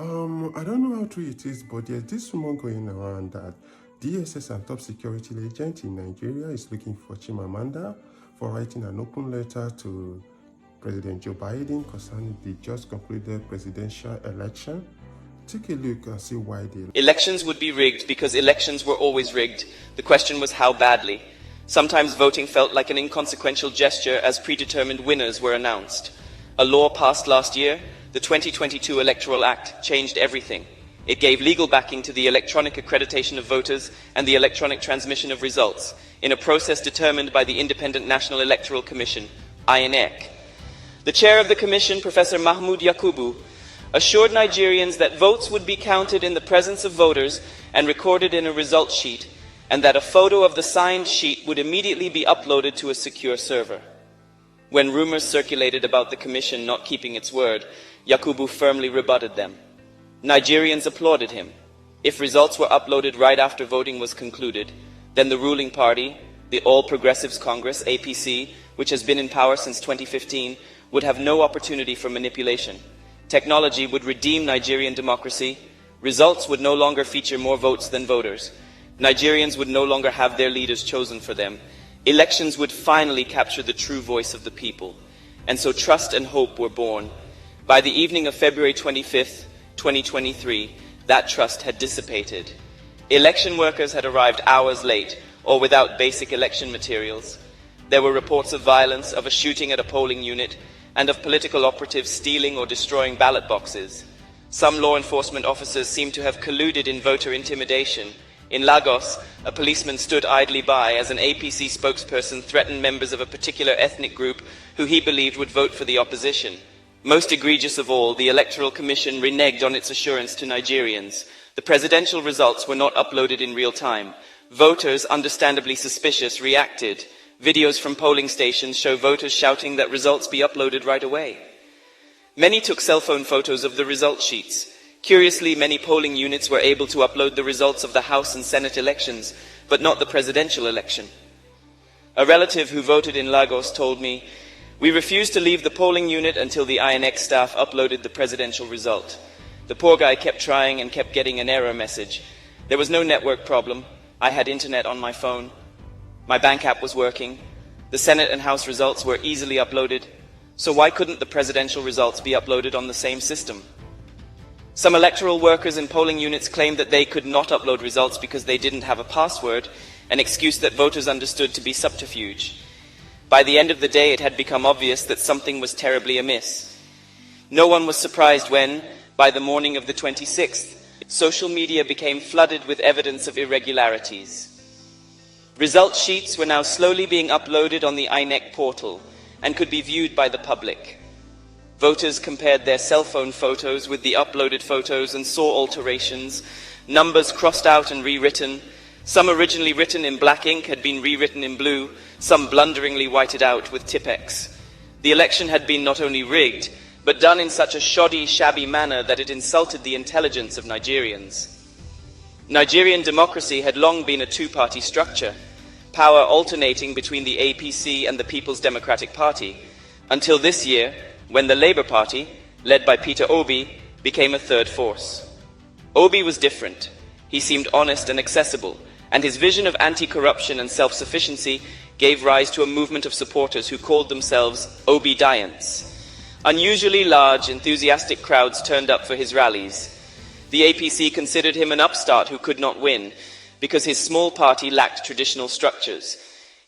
I don't know how true it is, but there's this rumor going around that DSS and top security agent in Nigeria is looking for Chimamanda for writing an open letter to President Joe Biden concerning the just concluded presidential election. Take a look and see why they... Elections would be rigged because elections were always rigged. The question was how badly. Sometimes voting felt like an inconsequential gesture as predetermined winners were announced. A law passed last year, the 2022 Electoral Act, changed everything. It gave legal backing to the electronic accreditation of voters and the electronic transmission of results in a process determined by the Independent National Electoral Commission, INEC. The chair of the commission, Professor Mahmoud Yakubu, assured Nigerians that votes would be counted in the presence of voters and recorded in a result sheet, and that a photo of the signed sheet would immediately be uploaded to a secure server. When rumors circulated about the commission not keeping its word, Yakubu firmly rebutted them. Nigerians applauded him. If results were uploaded right after voting was concluded, then the ruling party, the All Progressives Congress, APC, which has been in power since 2015, would have no opportunity for manipulation. Technology would redeem Nigerian democracy. Results would no longer feature more votes than voters. Nigerians would no longer have their leaders chosen for them. Elections would finally capture the true voice of the people. And so trust and hope were born. By the evening of February 25th, 2023, that trust had dissipated. Election workers had arrived hours late or without basic election materials. There were reports of violence, of a shooting at a polling unit, and of political operatives stealing or destroying ballot boxes. Some law enforcement officers seemed to have colluded in voter intimidation. In Lagos, a policeman stood idly by as an APC spokesperson threatened members of a particular ethnic group who he believed would vote for the opposition. Most egregious of all, the Electoral Commission reneged on its assurance to Nigerians. The presidential results were not uploaded in real time. Voters, understandably suspicious, reacted. Videos from polling stations show voters shouting that results be uploaded right away. Many took cell phone photos of the result sheets. Curiously, many polling units were able to upload the results of the House and Senate elections, but not the presidential election. A relative who voted in Lagos told me, "We refused to leave the polling unit until the INEC staff uploaded the presidential result. The poor guy kept trying and kept getting an error message. There was no network problem. I had internet on my phone. My bank app was working. The Senate and House results were easily uploaded. So why couldn't the presidential results be uploaded on the same system?" Some electoral workers in polling units claimed that they could not upload results because they didn't have a password, an excuse that voters understood to be subterfuge. By the end of the day, it had become obvious that something was terribly amiss. No one was surprised when, by the morning of the 26th, social media became flooded with evidence of irregularities. Result sheets were now slowly being uploaded on the INEC portal and could be viewed by the public. Voters compared their cell phone photos with the uploaded photos and saw alterations, numbers crossed out and rewritten. Some originally written in black ink had been rewritten in blue, some blunderingly whited out with Tipp-Ex. The election had been not only rigged, but done in such a shoddy, shabby manner that it insulted the intelligence of Nigerians. Nigerian democracy had long been a two-party structure, power alternating between the APC and the People's Democratic Party, until this year, when the Labour Party, led by Peter Obi, became a third force. Obi was different. He seemed honest and accessible, and his vision of anti-corruption and self-sufficiency gave rise to a movement of supporters who called themselves Obidients. Unusually large, enthusiastic crowds turned up for his rallies. The APC considered him an upstart who could not win, because his small party lacked traditional structures.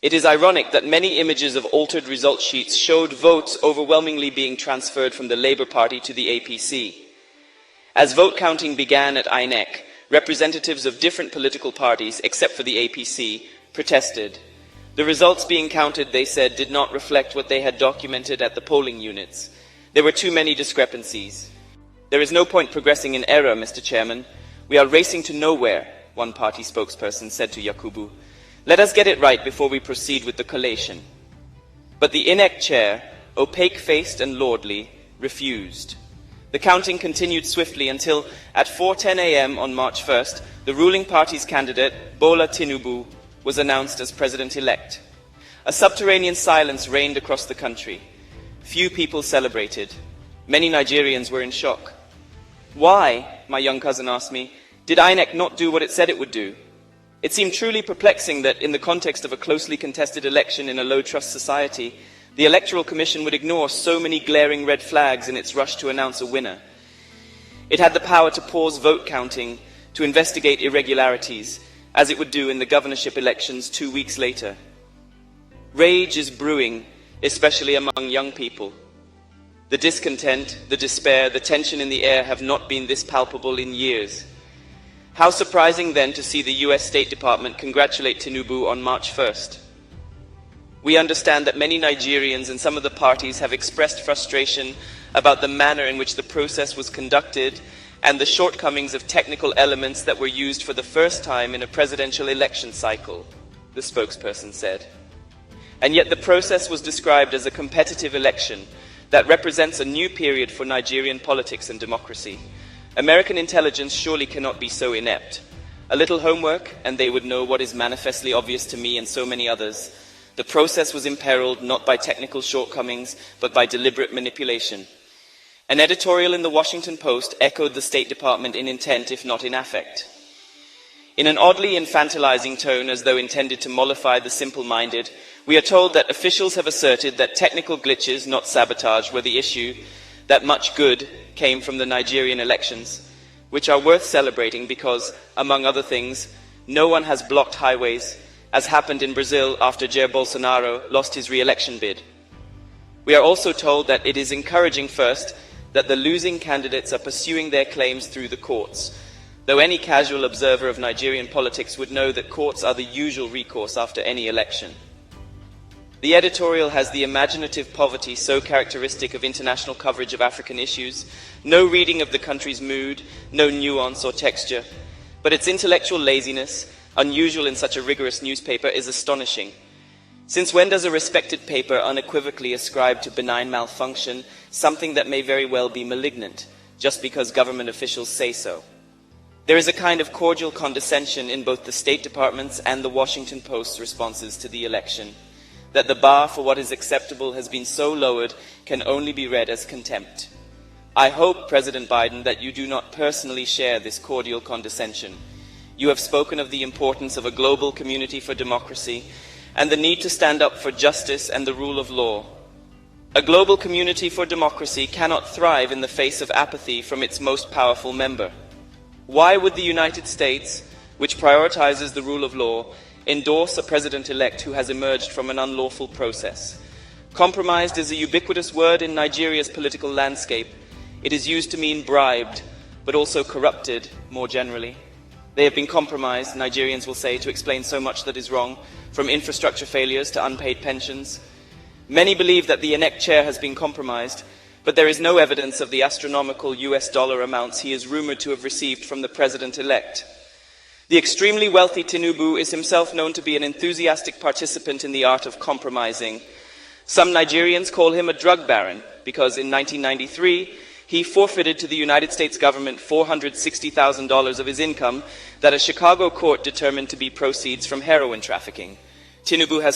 It is ironic that many images of altered result sheets showed votes overwhelmingly being transferred from the Labour Party to the APC. As vote counting began at INEC, representatives of different political parties, except for the APC, protested. The results being counted, they said, did not reflect what they had documented at the polling units. There were too many discrepancies. "There is no point progressing in error, Mr. Chairman. We are racing to nowhere," one party spokesperson said to Yakubu. "Let us get it right before we proceed with the collation." But the INEC chair, opaque-faced and lordly, refused. The counting continued swiftly until, at 4:10 a.m. on March 1st, the ruling party's candidate, Bola Tinubu, was announced as president-elect. A subterranean silence reigned across the country. Few people celebrated. Many Nigerians were in shock. Why, my young cousin asked me, did INEC not do what it said it would do? It seemed truly perplexing that in the context of a closely contested election in a low-trust society, the Electoral Commission would ignore so many glaring red flags in its rush to announce a winner. It had the power to pause vote counting, to investigate irregularities, as it would do in the governorship elections 2 weeks later. Rage is brewing, especially among young people. The discontent, the despair, the tension in the air have not been this palpable in years. How surprising then to see the US State Department congratulate Tinubu on March 1st. We understand that many Nigerians and some of the parties have expressed frustration about the manner in which the process was conducted and the shortcomings of technical elements that were used for the first time in a presidential election cycle, the spokesperson said. And yet the process was described as a competitive election that represents a new period for Nigerian politics and democracy. American intelligence surely cannot be so inept. A little homework, and they would know what is manifestly obvious to me and so many others. The process was imperiled not by technical shortcomings, but by deliberate manipulation. An editorial in the Washington Post echoed the State Department in intent, if not in affect. In an oddly infantilizing tone, as though intended to mollify the simple-minded, we are told that officials have asserted that technical glitches, not sabotage, were the issue, that much good came from the Nigerian elections, which are worth celebrating because, among other things, no one has blocked highways, as happened in Brazil after Jair Bolsonaro lost his re-election bid. We are also told that it is encouraging, first, that the losing candidates are pursuing their claims through the courts, though any casual observer of Nigerian politics would know that courts are the usual recourse after any election. The editorial has the imaginative poverty so characteristic of international coverage of African issues, no reading of the country's mood, no nuance or texture, but its intellectual laziness, unusual in such a rigorous newspaper, is astonishing. Since when does a respected paper unequivocally ascribe to benign malfunction something that may very well be malignant, just because government officials say so? There is a kind of cordial condescension in both the State Department's and the Washington Post's responses to the election, that the bar for what is acceptable has been so lowered can only be read as contempt. I hope, President Biden, that you do not personally share this cordial condescension. You have spoken of the importance of a global community for democracy and the need to stand up for justice and the rule of law. A global community for democracy cannot thrive in the face of apathy from its most powerful member. Why would the United States, which prioritizes the rule of law, endorse a president-elect who has emerged from an unlawful process? Compromised is a ubiquitous word in Nigeria's political landscape. It is used to mean bribed, but also corrupted more generally. They have been compromised, Nigerians will say, to explain so much that is wrong, from infrastructure failures to unpaid pensions. Many believe that the INEC chair has been compromised, but there is no evidence of the astronomical US dollar amounts he is rumored to have received from the president-elect. The extremely wealthy Tinubu is himself known to be an enthusiastic participant in the art of compromising. Some Nigerians call him a drug baron because in 1993, he forfeited to the United States government $460,000 of his income that a Chicago court determined to be proceeds from heroin trafficking. Tinubu has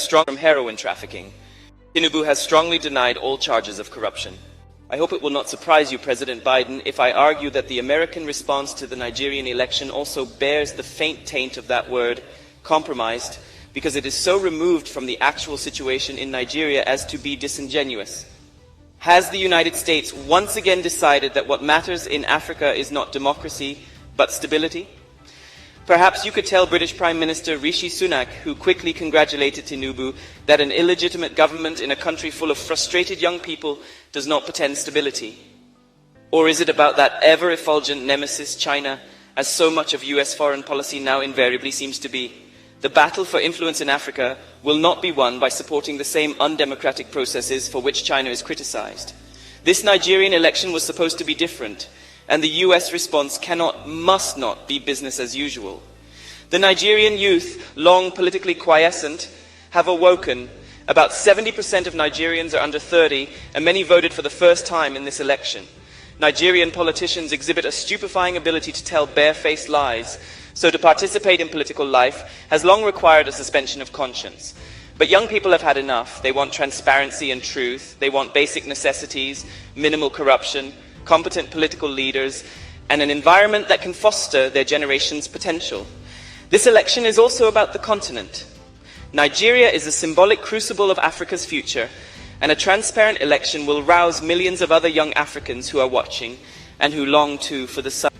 strongly denied all charges of corruption. I hope it will not surprise you, President Biden, if I argue that the American response to the Nigerian election also bears the faint taint of that word, compromised, because it is so removed from the actual situation in Nigeria as to be disingenuous. Has the United States once again decided that what matters in Africa is not democracy, but stability? Perhaps you could tell British Prime Minister Rishi Sunak, who quickly congratulated Tinubu, that an illegitimate government in a country full of frustrated young people does not portend stability. Or is it about that ever-effulgent nemesis, China, as so much of US foreign policy now invariably seems to be? The battle for influence in Africa will not be won by supporting the same undemocratic processes for which China is criticized. This Nigerian election was supposed to be different, and the US response must not be business as usual. The Nigerian youth, long politically quiescent, have awoken. About 70% of Nigerians are under 30, and many voted for the first time in this election. Nigerian politicians exhibit a stupefying ability to tell barefaced lies, so to participate in political life has long required a suspension of conscience. But young people have had enough. They want transparency and truth. They want basic necessities, minimal corruption, competent political leaders, and an environment that can foster their generation's potential. This election is also about the continent. Nigeria is a symbolic crucible of Africa's future, and a transparent election will rouse millions of other young Africans who are watching and who long too for the sun.